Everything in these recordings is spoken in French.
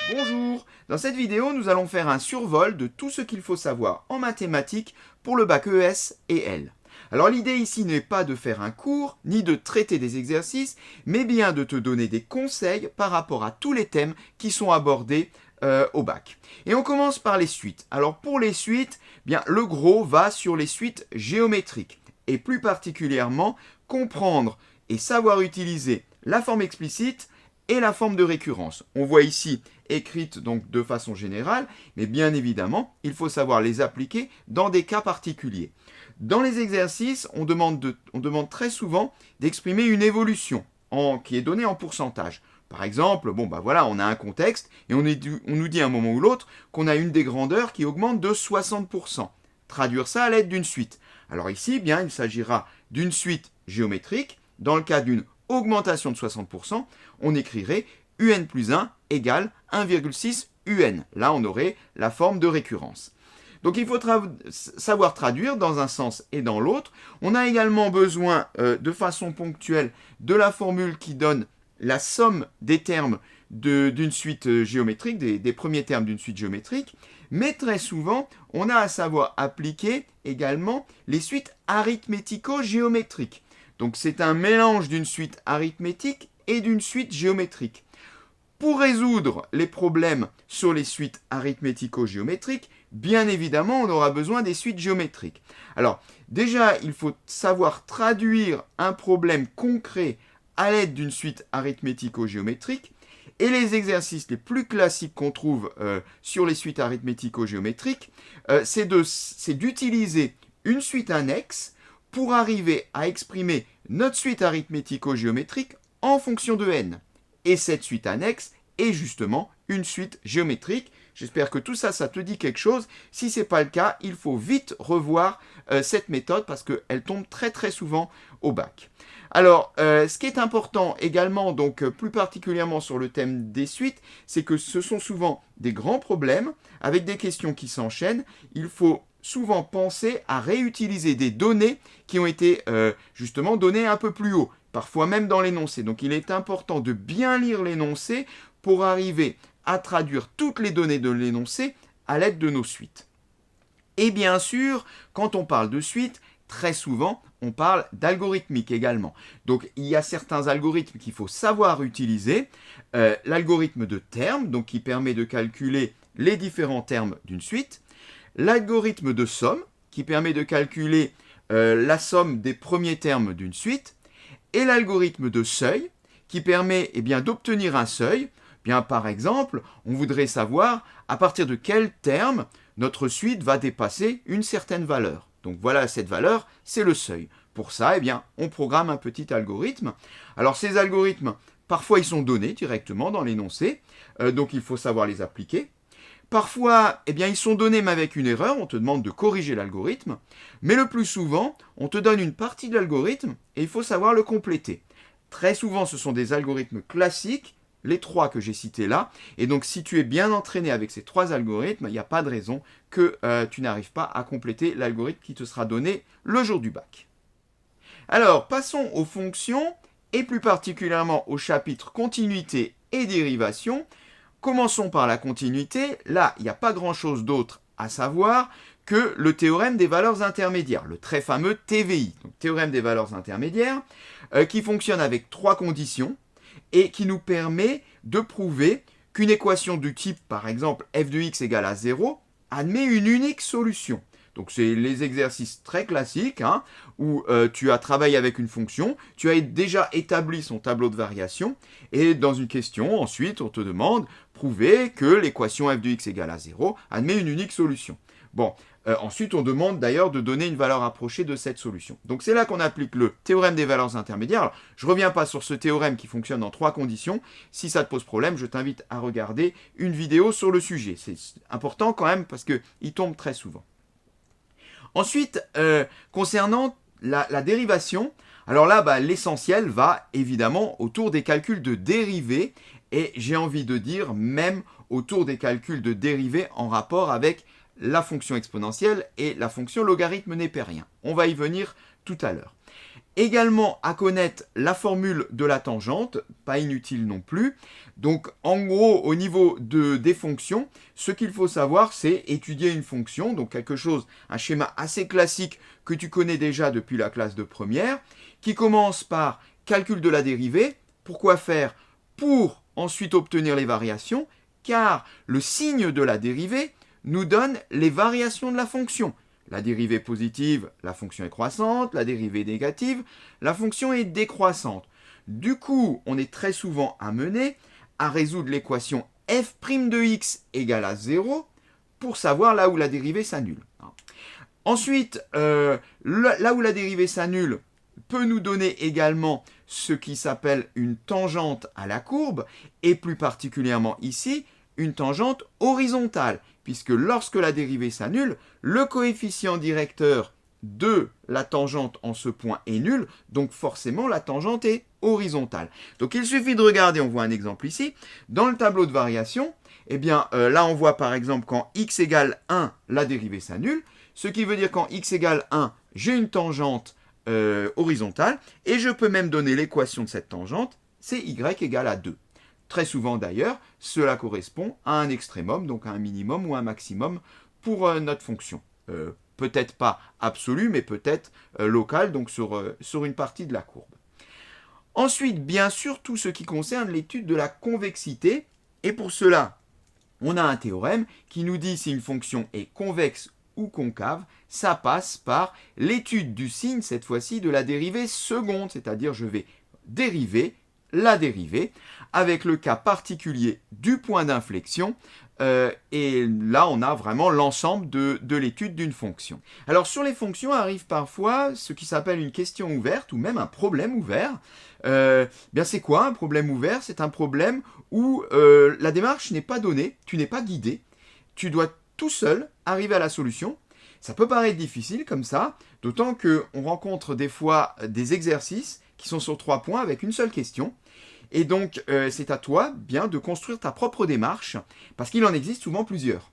Bonjour, dans cette vidéo nous allons faire un survol de tout ce qu'il faut savoir en mathématiques pour le bac ES et L. Alors l'idée ici n'est pas de faire un cours, ni de traiter des exercices, mais bien de te donner des conseils par rapport à tous les thèmes qui sont abordés au bac. Et on commence par les suites. Alors pour les suites, bien, le gros va sur les suites géométriques, et plus particulièrement comprendre et savoir utiliser la forme explicite et la forme de récurrence. On voit ici écrite donc de façon générale, mais bien évidemment, il faut savoir les appliquer dans des cas particuliers. Dans les exercices, on demande très souvent d'exprimer une évolution qui est donnée en pourcentage. Par exemple, on a un contexte et on nous dit à un moment ou l'autre qu'on a une des grandeurs qui augmente de 60%. Traduire ça à l'aide d'une suite. Alors ici, bien, il s'agira d'une suite géométrique. Dans le cas d'une augmentation de 60%, on écrirait un plus 1 égale 1,6 un. Là, on aurait la forme de récurrence. Donc, il faut savoir traduire dans un sens et dans l'autre. On a également besoin, de façon ponctuelle, de la formule qui donne la somme des termes d'une suite géométrique, des premiers termes d'une suite géométrique. Mais très souvent, on a à savoir appliquer également les suites arithmético-géométriques. Donc c'est un mélange d'une suite arithmétique et d'une suite géométrique. Pour résoudre les problèmes sur les suites arithmético-géométriques, bien évidemment, on aura besoin des suites géométriques. Alors, déjà, il faut savoir traduire un problème concret à l'aide d'une suite arithmético-géométrique. Et les exercices les plus classiques qu'on trouve sur les suites arithmético-géométriques, c'est d'utiliser une suite annexe pour arriver à exprimer notre suite arithmético-géométrique en fonction de n. Et cette suite annexe est justement une suite géométrique. J'espère que tout ça, ça te dit quelque chose. Si ce n'est pas le cas, il faut vite revoir cette méthode parce qu'elle tombe très très souvent au bac. Alors, ce qui est important également, donc plus particulièrement sur le thème des suites, c'est que ce sont souvent des grands problèmes avec des questions qui s'enchaînent. Il faut souvent penser à réutiliser des données qui ont été justement données un peu plus haut, parfois même dans l'énoncé. Donc il est important de bien lire l'énoncé pour arriver à traduire toutes les données de l'énoncé à l'aide de nos suites. Et bien sûr, quand on parle de suite, très souvent, on parle d'algorithmique également. Donc il y a certains algorithmes qu'il faut savoir utiliser. L'algorithme de termes, donc qui permet de calculer les différents termes d'une suite. L'algorithme de somme, qui permet de calculer la somme des premiers termes d'une suite, et l'algorithme de seuil, qui permet d'obtenir un seuil. Bien, par exemple, on voudrait savoir à partir de quel terme notre suite va dépasser une certaine valeur. Donc voilà, cette valeur, c'est le seuil. Pour ça, on programme un petit algorithme. Alors ces algorithmes, parfois ils sont donnés directement dans l'énoncé, donc il faut savoir les appliquer. Parfois, ils sont donnés mais avec une erreur, on te demande de corriger l'algorithme, mais le plus souvent, on te donne une partie de l'algorithme et il faut savoir le compléter. Très souvent, ce sont des algorithmes classiques, les trois que j'ai cités là, et donc si tu es bien entraîné avec ces trois algorithmes, il n'y a pas de raison que tu n'arrives pas à compléter l'algorithme qui te sera donné le jour du bac. Alors, passons aux fonctions, et plus particulièrement au chapitre continuité et dérivation. Commençons par la continuité. Là, il n'y a pas grand-chose d'autre à savoir que le théorème des valeurs intermédiaires, le très fameux TVI, donc théorème des valeurs intermédiaires, qui fonctionne avec trois conditions et qui nous permet de prouver qu'une équation du type, par exemple, f de x égale à 0, admet une unique solution. Donc c'est les exercices très classiques où tu as travaillé avec une fonction, tu as déjà établi son tableau de variation, et dans une question, ensuite, on te demande prouver que l'équation f de x égale à 0 admet une unique solution. Bon, ensuite on demande d'ailleurs de donner une valeur approchée de cette solution. Donc c'est là qu'on applique le théorème des valeurs intermédiaires. Alors, je ne reviens pas sur ce théorème qui fonctionne en trois conditions. Si ça te pose problème, je t'invite à regarder une vidéo sur le sujet. C'est important quand même parce qu'il tombe très souvent. Ensuite, concernant la dérivation, alors là, l'essentiel va évidemment autour des calculs de dérivés et j'ai envie de dire même autour des calculs de dérivés en rapport avec la fonction exponentielle et la fonction logarithme népérien. On va y venir tout à l'heure. Également à connaître la formule de la tangente, pas inutile non plus. Donc en gros, au niveau des fonctions, ce qu'il faut savoir, c'est étudier une fonction, donc quelque chose, un schéma assez classique que tu connais déjà depuis la classe de première, qui commence par calcul de la dérivée. Pourquoi faire? Pour ensuite obtenir les variations, car le signe de la dérivée nous donne les variations de la fonction. La dérivée positive, la fonction est croissante, la dérivée négative, la fonction est décroissante. Du coup, on est très souvent amené à résoudre l'équation f' de x égale à 0 pour savoir là où la dérivée s'annule. Ensuite, là où la dérivée s'annule peut nous donner également ce qui s'appelle une tangente à la courbe, et plus particulièrement ici, une tangente horizontale, puisque lorsque la dérivée s'annule, le coefficient directeur de la tangente en ce point est nul, donc forcément la tangente est horizontale. Donc il suffit de regarder, on voit un exemple ici, dans le tableau de variation, eh bien là on voit par exemple quand x égale 1, la dérivée s'annule, ce qui veut dire quand x égale 1, j'ai une tangente horizontale, et je peux même donner l'équation de cette tangente, c'est y égale à 2. Très souvent d'ailleurs, cela correspond à un extrémum, donc à un minimum ou un maximum pour notre fonction. Peut-être pas absolu, mais peut-être local, donc sur une partie de la courbe. Ensuite, bien sûr, tout ce qui concerne l'étude de la convexité, et pour cela, on a un théorème qui nous dit si une fonction est convexe ou concave, ça passe par l'étude du signe, cette fois-ci, de la dérivée seconde, c'est-à-dire je vais dériver la dérivée, avec le cas particulier du point d'inflexion, et là on a vraiment l'ensemble de l'étude d'une fonction. Alors sur les fonctions arrive parfois ce qui s'appelle une question ouverte, ou même un problème ouvert. Bien c'est quoi un problème ouvert? C'est un problème où la démarche n'est pas donnée, tu n'es pas guidé, tu dois tout seul arriver à la solution. Ça peut paraître difficile comme ça, d'autant qu'on rencontre des fois des exercices qui sont sur 3 points avec une seule question. Et donc, c'est à toi bien de construire ta propre démarche, parce qu'il en existe souvent plusieurs.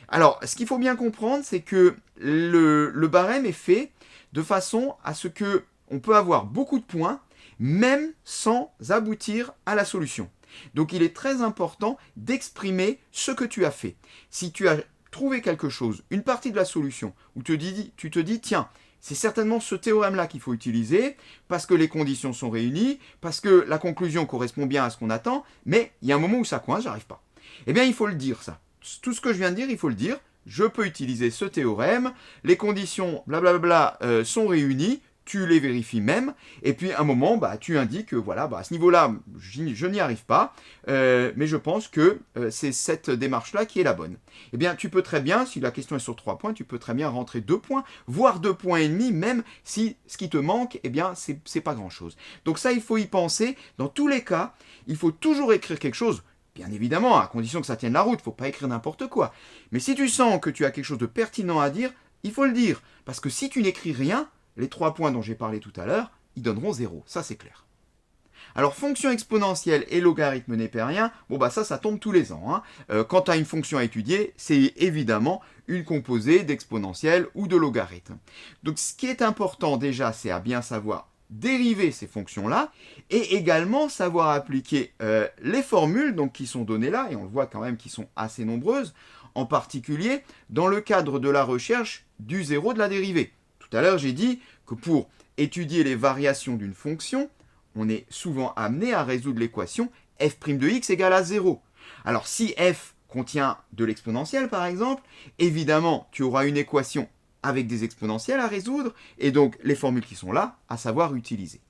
Alors, ce qu'il faut bien comprendre, c'est que le barème est fait de façon à ce que on peut avoir beaucoup de points, même sans aboutir à la solution. Donc, il est très important d'exprimer ce que tu as fait. Si tu as trouvé quelque chose, une partie de la solution, où tu te dis, tiens, c'est certainement ce théorème-là qu'il faut utiliser, parce que les conditions sont réunies, parce que la conclusion correspond bien à ce qu'on attend, mais il y a un moment où ça coince, j'arrive pas. Eh bien, il faut le dire, ça. Tout ce que je viens de dire, il faut le dire. Je peux utiliser ce théorème, les conditions, blablabla, sont réunies, tu les vérifies même, et puis à un moment, tu indiques, voilà, à ce niveau-là, je n'y arrive pas, mais je pense que c'est cette démarche-là qui est la bonne. Eh bien, tu peux très bien, si la question est sur 3 points, tu peux très bien rentrer 2 points, voire 2 points et demi, même si ce qui te manque, eh bien, c'est pas grand-chose. Donc ça, il faut y penser. Dans tous les cas, il faut toujours écrire quelque chose, bien évidemment, à condition que ça tienne la route, il ne faut pas écrire n'importe quoi. Mais si tu sens que tu as quelque chose de pertinent à dire, il faut le dire, parce que si tu n'écris rien, les 3 points dont j'ai parlé tout à l'heure, ils donneront 0, ça c'est clair. Alors fonction exponentielle et logarithme népérien, ça tombe tous les ans. Quand tu as une fonction à étudier, c'est évidemment une composée d'exponentielle ou de logarithme. Donc ce qui est important déjà, c'est à bien savoir dériver ces fonctions-là, et également savoir appliquer les formules donc, qui sont données là, et on le voit quand même qui sont assez nombreuses, en particulier dans le cadre de la recherche du zéro de la dérivée. Tout à l'heure, j'ai dit que pour étudier les variations d'une fonction, on est souvent amené à résoudre l'équation f' de x égale à 0. Alors si f contient de l'exponentielle par exemple, évidemment tu auras une équation avec des exponentielles à résoudre, et donc les formules qui sont là, à savoir utiliser.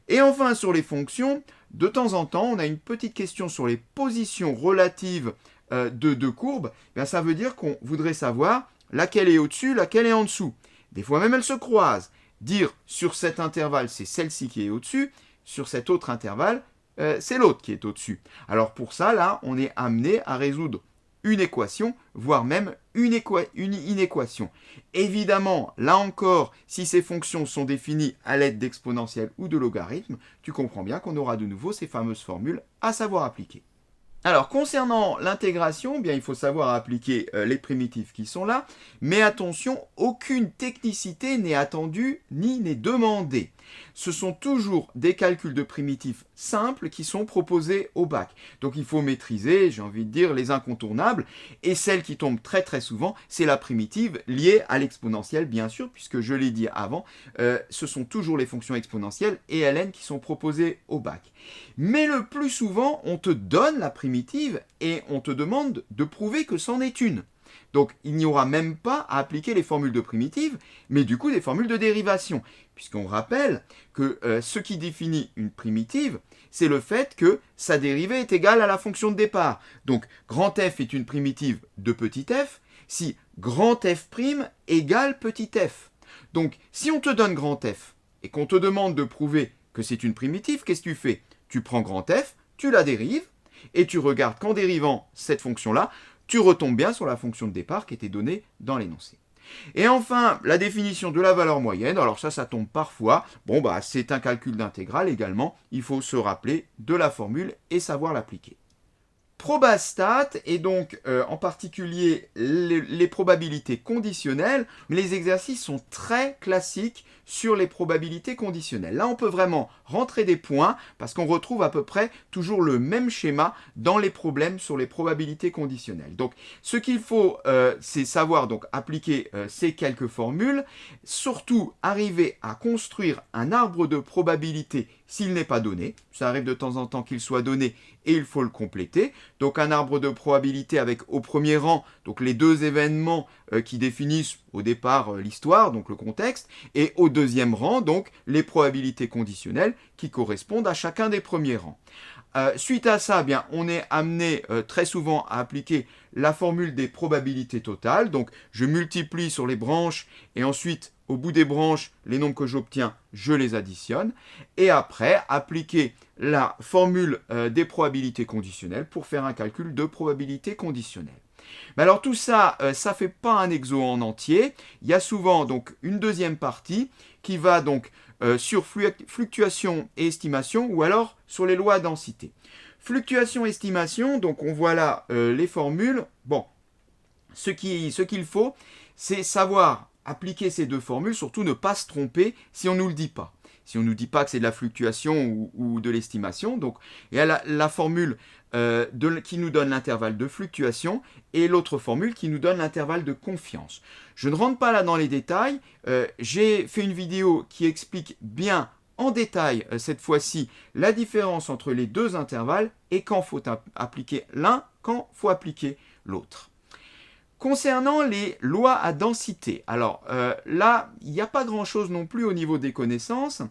Et enfin sur les fonctions, de temps en temps, on a une petite question sur les positions relatives de deux courbes. Bien, ça veut dire qu'on voudrait savoir laquelle est au-dessus, laquelle est en dessous. Des fois même elles se croisent. Dire sur cet intervalle, c'est celle-ci qui est au-dessus, sur cet autre intervalle, c'est l'autre qui est au-dessus. Alors pour ça, là, on est amené à résoudre une équation, voire même une inéquation. Évidemment, là encore, si ces fonctions sont définies à l'aide d'exponentielles ou de logarithmes, tu comprends bien qu'on aura de nouveau ces fameuses formules à savoir appliquer. Alors, concernant l'intégration, il faut savoir appliquer les primitifs qui sont là, mais attention, aucune technicité n'est attendue ni n'est demandée. ce sont toujours des calculs de primitives simples qui sont proposés au bac. Donc il faut maîtriser, j'ai envie de dire, les incontournables. Et celle qui tombe très très souvent, c'est la primitive liée à l'exponentielle, bien sûr, puisque je l'ai dit avant, ce sont toujours les fonctions exponentielles et ln qui sont proposées au bac. Mais le plus souvent, on te donne la primitive et on te demande de prouver que c'en est une. Donc il n'y aura même pas à appliquer les formules de primitive, mais du coup des formules de dérivation, puisqu'on rappelle que ce qui définit une primitive, c'est le fait que sa dérivée est égale à la fonction de départ. Donc grand f est une primitive de petit f, si grand f' égale petit f. Donc si on te donne grand f, et qu'on te demande de prouver que c'est une primitive, qu'est-ce que tu fais? Tu prends grand f, tu la dérives, et tu regardes qu'en dérivant cette fonction-là, tu retombes bien sur la fonction de départ qui était donnée dans l'énoncé. Et enfin, la définition de la valeur moyenne, alors ça tombe parfois, bon bah c'est un calcul d'intégrale également, il faut se rappeler de la formule et savoir l'appliquer. Probastat et donc en particulier les probabilités conditionnelles, mais les exercices sont très classiques sur les probabilités conditionnelles. Là, on peut vraiment rentrer des points parce qu'on retrouve à peu près toujours le même schéma dans les problèmes sur les probabilités conditionnelles. Donc, ce qu'il faut, c'est savoir donc appliquer ces quelques formules, surtout arriver à construire un arbre de probabilité s'il n'est pas donné. Ça arrive de temps en temps qu'il soit donné et il faut le compléter. Donc un arbre de probabilité avec au premier rang donc les deux événements qui définissent au départ l'histoire, donc le contexte, et au deuxième rang donc les probabilités conditionnelles qui correspondent à chacun des premiers rangs. Suite à ça, bien, on est amené très souvent à appliquer la formule des probabilités totales. Donc je multiplie sur les branches et ensuite au bout des branches, les nombres que j'obtiens, je les additionne. Et après, appliquer la formule des probabilités conditionnelles pour faire un calcul de probabilité conditionnelle. Mais alors tout ça, ça ne fait pas un exo en entier. Il y a souvent donc une deuxième partie qui va donc sur fluctuation et estimation ou alors sur les lois à densité. Fluctuation et estimation, donc on voit là les formules. Bon, ce qu'il faut, c'est savoir appliquer ces deux formules, surtout ne pas se tromper si on ne nous le dit pas. Si on ne nous dit pas que c'est de la fluctuation ou de l'estimation, donc il y a la formule qui nous donne l'intervalle de fluctuation et l'autre formule qui nous donne l'intervalle de confiance. Je ne rentre pas là dans les détails, j'ai fait une vidéo qui explique bien en détail cette fois-ci la différence entre les deux intervalles et quand faut appliquer l'un, quand faut appliquer l'autre. Concernant les lois à densité, alors là, il n'y a pas grand-chose non plus au niveau des connaissances.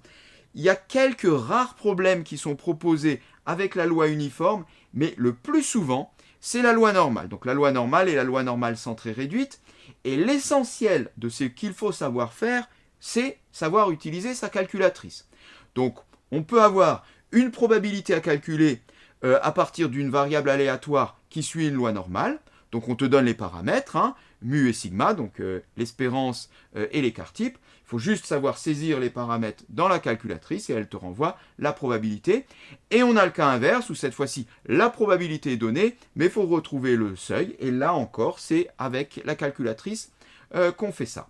Il y a quelques rares problèmes qui sont proposés avec la loi uniforme, mais le plus souvent, c'est la loi normale. Donc la loi normale et la loi normale centrée réduite. Et l'essentiel de ce qu'il faut savoir faire, c'est savoir utiliser sa calculatrice. Donc on peut avoir une probabilité à calculer à partir d'une variable aléatoire qui suit une loi normale. Donc on te donne les paramètres, hein, mu et sigma, donc l'espérance et l'écart type. Il faut juste savoir saisir les paramètres dans la calculatrice et elle te renvoie la probabilité. Et on a le cas inverse où cette fois-ci la probabilité est donnée, mais il faut retrouver le seuil. Et là encore, c'est avec la calculatrice qu'on fait ça.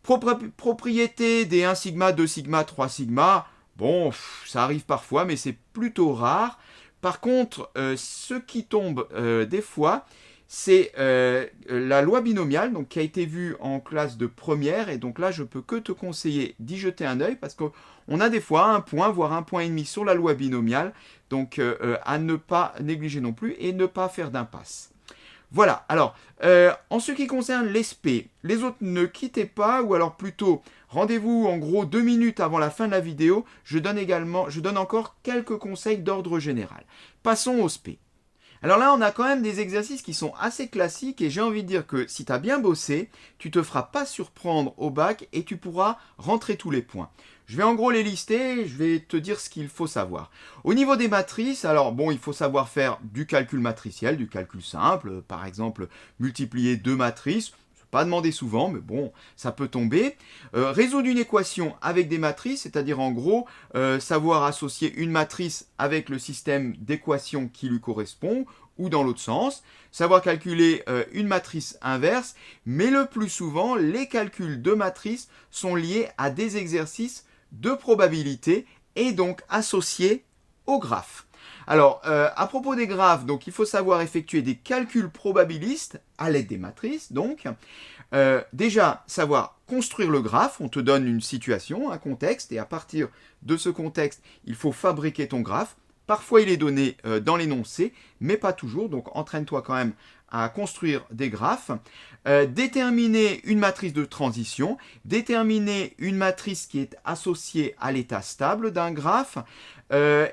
Propriété des 1 sigma, 2 sigma, 3 sigma, bon, ça arrive parfois, mais c'est plutôt rare. Par contre, ce qui tombe des fois, c'est la loi binomiale donc, qui a été vue en classe de première. Et donc là, je peux que te conseiller d'y jeter un œil parce qu'on a des fois un point, voire un point et demi sur la loi binomiale. Donc à ne pas négliger non plus et ne pas faire d'impasse. Voilà, alors, en ce qui concerne l'ESP, les autres ne quittez pas, ou alors plutôt, rendez-vous en gros 2 minutes avant la fin de la vidéo, je donne encore quelques conseils d'ordre général. Passons au SP. Alors là, on a quand même des exercices qui sont assez classiques et j'ai envie de dire que si tu as bien bossé, tu te feras pas surprendre au bac et tu pourras rentrer tous les points. Je vais en gros les lister, je vais te dire ce qu'il faut savoir. Au niveau des matrices, alors bon, il faut savoir faire du calcul matriciel, du calcul simple, par exemple multiplier deux matrices. Pas demandé souvent, mais bon, ça peut tomber. Résoudre une équation avec des matrices, c'est-à-dire en gros, savoir associer une matrice avec le système d'équations qui lui correspond, ou dans l'autre sens. Savoir calculer une matrice inverse, mais le plus souvent, les calculs de matrices sont liés à des exercices de probabilité est donc associé au graphe. Alors, à propos des graphes, donc il faut savoir effectuer des calculs probabilistes à l'aide des matrices, donc. Déjà, savoir construire le graphe, on te donne une situation, un contexte, et à partir de ce contexte, il faut fabriquer ton graphe. Parfois, il est donné dans l'énoncé, mais pas toujours, donc entraîne-toi quand même à construire des graphes. Déterminer une matrice de transition, déterminer une matrice qui est associée à l'état stable d'un graphe,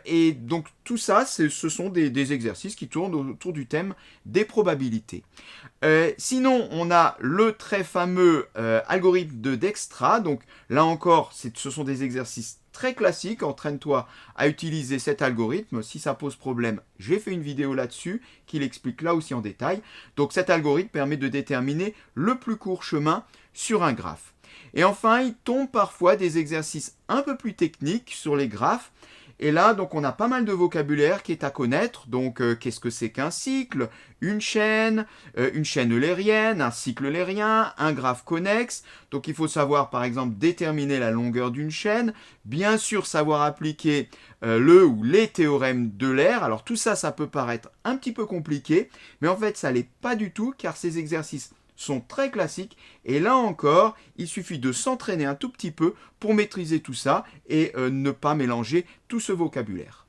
et donc tout ça, ce sont des exercices qui tournent autour du thème des probabilités. Sinon, on a le très fameux algorithme de Dijkstra. Donc là encore, ce sont des exercices très classiques. Entraîne-toi à utiliser cet algorithme. Si ça pose problème, j'ai fait une vidéo là-dessus qui l'explique là aussi en détail. Donc cet algorithme permet de déterminer le plus court chemin sur un graphe. Et enfin, il tombe parfois des exercices un peu plus techniques sur les graphes. Et là, donc, on a pas mal de vocabulaire qui est à connaître. Donc, qu'est-ce que c'est qu'un cycle, une chaîne eulérienne, un cycle eulérien, un graphe connexe. Donc, il faut savoir, par exemple, déterminer la longueur d'une chaîne. Bien sûr, savoir appliquer le ou les théorèmes d'Euler. Alors, tout ça, ça peut paraître un petit peu compliqué. Mais en fait, ça l'est pas du tout, car ces exercices sont très classiques et là encore, il suffit de s'entraîner un tout petit peu pour maîtriser tout ça et ne pas mélanger tout ce vocabulaire.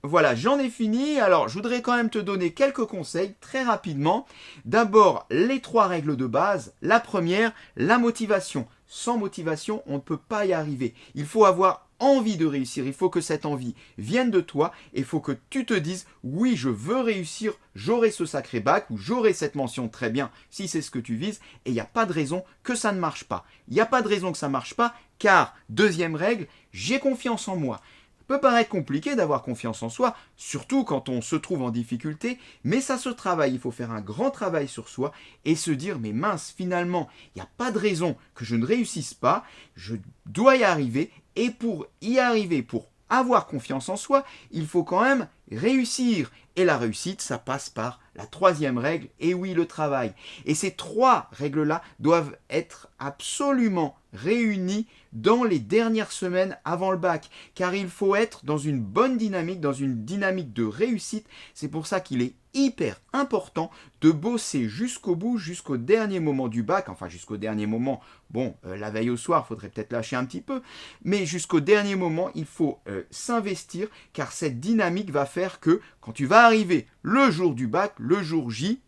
Voilà, j'en ai fini. Alors, je voudrais quand même te donner quelques conseils très rapidement. D'abord, les 3 règles de base. La première, la motivation. Sans motivation, on ne peut pas y arriver. Il faut avoir envie de réussir. Il faut que cette envie vienne de toi et il faut que tu te dises oui, je veux réussir, j'aurai ce sacré bac ou j'aurai cette mention très bien si c'est ce que tu vises et il n'y a pas de raison que ça ne marche pas. Il n'y a pas de raison que ça ne marche pas car, deuxième règle, j'ai confiance en moi. Ça peut paraître compliqué d'avoir confiance en soi, surtout quand on se trouve en difficulté, mais ça se travaille, il faut faire un grand travail sur soi et se dire mais mince, finalement, il n'y a pas de raison que je ne réussisse pas, je dois y arriver et pour y arriver, pour avoir confiance en soi, il faut quand même réussir. Et la réussite, ça passe par la 3e règle, et oui, le travail. Et ces 3 règles-là doivent être absolument réunies dans les dernières semaines avant le bac, car il faut être dans une bonne dynamique, dans une dynamique de réussite. C'est pour ça qu'il est hyper important de bosser jusqu'au bout, jusqu'au dernier moment du bac, enfin jusqu'au dernier moment, bon, la veille au soir, il faudrait peut-être lâcher un petit peu, mais jusqu'au dernier moment, il faut s'investir, car cette dynamique va faire que quand tu vas arriver le jour du bac, le jour J,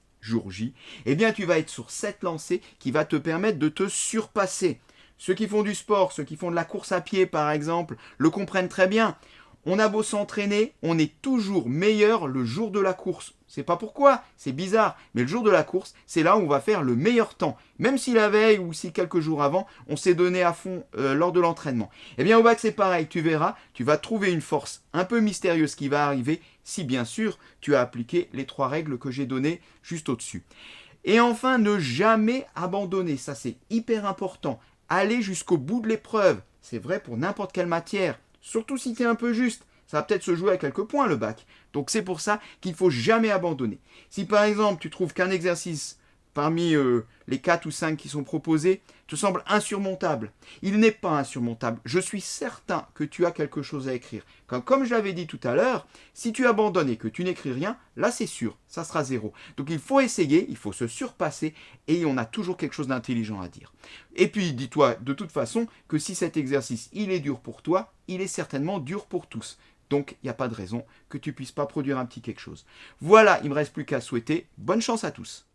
eh bien tu vas être sur cette lancée qui va te permettre de te surpasser. Ceux qui font du sport, ceux qui font de la course à pied par exemple, le comprennent très bien. On a beau s'entraîner, on est toujours meilleur le jour de la course. C'est pas pourquoi, c'est bizarre, mais le jour de la course, c'est là où on va faire le meilleur temps. Même si la veille ou si quelques jours avant, on s'est donné à fond lors de l'entraînement. Eh bien au bac c'est pareil, tu verras, tu vas trouver une force un peu mystérieuse qui va arriver si bien sûr tu as appliqué les 3 règles que j'ai données juste au-dessus. Et enfin, ne jamais abandonner, ça c'est hyper important. Aller jusqu'au bout de l'épreuve, c'est vrai pour n'importe quelle matière. Surtout si tu es un peu juste, ça va peut-être se jouer à quelques points le bac. Donc c'est pour ça qu'il ne faut jamais abandonner. Si par exemple tu trouves qu'un exercice parmi les 4 ou 5 qui sont proposés te semble insurmontable, il n'est pas insurmontable. Je suis certain que tu as quelque chose à écrire. Comme je l'avais dit tout à l'heure, si tu abandonnes et que tu n'écris rien, là c'est sûr, ça sera 0. Donc il faut essayer, il faut se surpasser et on a toujours quelque chose d'intelligent à dire. Et puis dis-toi de toute façon que si cet exercice il est dur pour toi, il est certainement dur pour tous. Donc il n'y a pas de raison que tu ne puisses pas produire un petit quelque chose. Voilà, il ne me reste plus qu'à souhaiter bonne chance à tous.